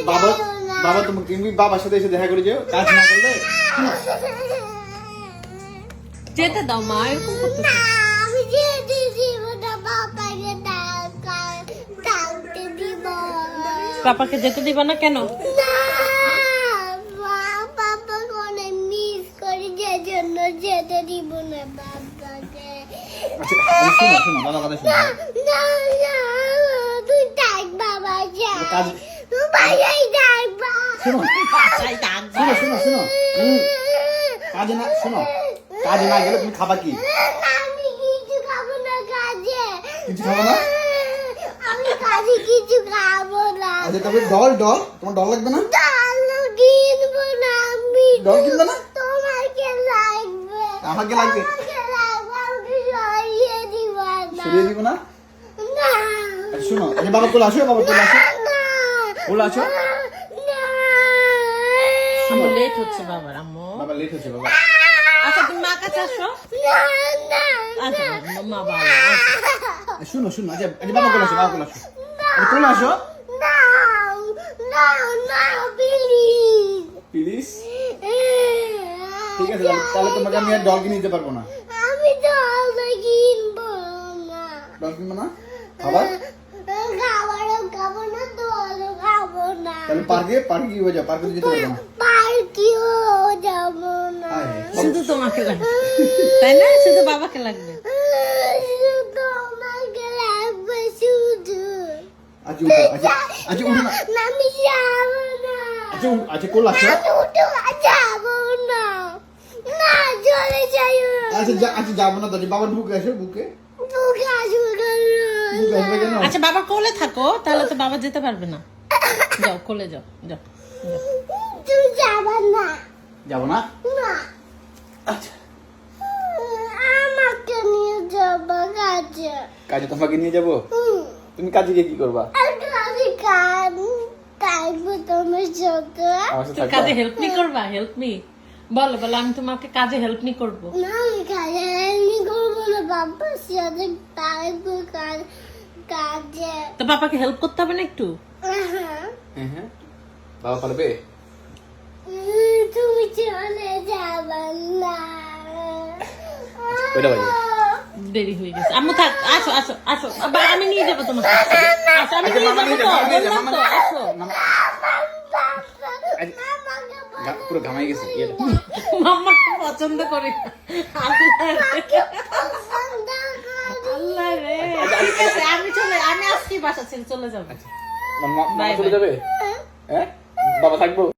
বাবা বাবা তুমি বাবার সাথে এসে দেখা করে যেও, কাজ না করলে। যেতে দাও মা, এরকম করতেছে। আমি যেতে দিব না, বাবাকে ডাকতে দিব। পাপাকে যেতে দিবা না কেন? না, বাবা অনেক মিস করি, যে জন্য যেতে দিব না বাবাকে। আচ্ছা শোনো শোনো, বাবা কথা শোনো। না না, তুই ডাক বাবা যা, কাজ তুই বাইরে ডাক বাবা। শোনো বাসায় ডাকবা। শোনো শোনো শোনো, কাজে না, শোনো, কাজে না গেলে তুমি খাবা কি? আমি কিছু খাবো না কাজে। কিছু খাবো না? আমি কাজে কিছু খাবো না। আচ্ছা তবে ডল তোমার ডল লাগবে না? ডাল কিনবো না আমি। ডল কিনবে না? তোমাকে লাগবে। আমাকে লাগবে? আমাকে লাগবে, আমাকে সরিয়ে দিবা না। সরিয়ে দিব না? না। আচ্ছা শোনো, আচ্ছা বাবা কোলে আসো, বাবা কোলে আসো, না। কোলে আসো। না। আম্মু লেট হচ্ছে বাবার, আম্মু। বাবা লেট হচ্ছে বাবা। আচ্ছা তুমি মা কাছে আসো। না, না, আচ্ছা মা ভালো, আচ্ছা। শুনো শোনো, আচ্ছা আচ্ছা বাবা কোলে আসো, বাবা কোলে আসো, আচ্ছা কোলে আসো না, না, না, please. প্লিজ। ঠিক আছে তাহলে তোমাকে আমি আর ডল কিনে দিতে পারবো না। আমি জল কিনবো না। ডল কিনবো না? খাবার? খাবারও খাবো না, জলও খাবো না। তাহলে পার্কে কি হয়ে যাবে? পার্কে যেতে পারবো না। পার্কেও যাবো না। আয়, শুধু তোমাকে লাগবে, তাই না? শুধু বাবাকে লাগবে। শুধু আমাকে লাগবে, শুধু। আচ্ছা উঠো, আচ্ছা আচ্ছা উঠো না, না, আমি যাবো না। আচ্ছা আচ্ছা কোলে আসো। আমি উঠে যাবো না। না, চলে যাই। আচ্ছা যাবো না তাহলে বাবার বুকে আসো, বুকে বুকে আসবো না। বুকে আসবে কেন? আচ্ছা বাবা কোলে থাকো, তাহলে তো বাবা যেতে পারবে না। যাও কোলে যাও, যাও যাও। তুই যাবা না। যাবো না? না, আচ্ছা আমাকে নিয়ে যাবা কাজে। কাজে তোমাকে নিয়ে যাবো? তুমি কাজে গিয়ে কি করবা? আর কাজে থাকবো তোমার সাথে। আমার সাথে তুমি থাকবা? কাজে হেল্প মি করবা? হেল্প মি বলো, বলো আমি তোমাকে কাজে হেল্প মি করবো। না, আমি কাজে এমনি করবো না, বাবার সাথে থাকবো কাজে। তো পাপাকে হেল্প করতে হবে না একটু? হ্যাঁ বাবা পারবে? তুমি চলে যাবা না। কয়টা বাজে? দেরি হয়ে গেছে। আম্মু থাক, আসো আসো আসো, আবার আমি নিয়ে যাবো তোমাকে। আসো আমি নিয়ে যাবো তো, বললাম তো, আসো। পুরো ঘামাই গেছে ইয়েটা। মাম্মা পছন্দ করি না। আল্লাহ রে, আল্লাহ রে। ঠিক আছে, আমি আসছি বাসা ছেড়ে চলে যাবো। মামা Bye, চলে bye. যাবে? হ্যাঁ বাবা থাকবো?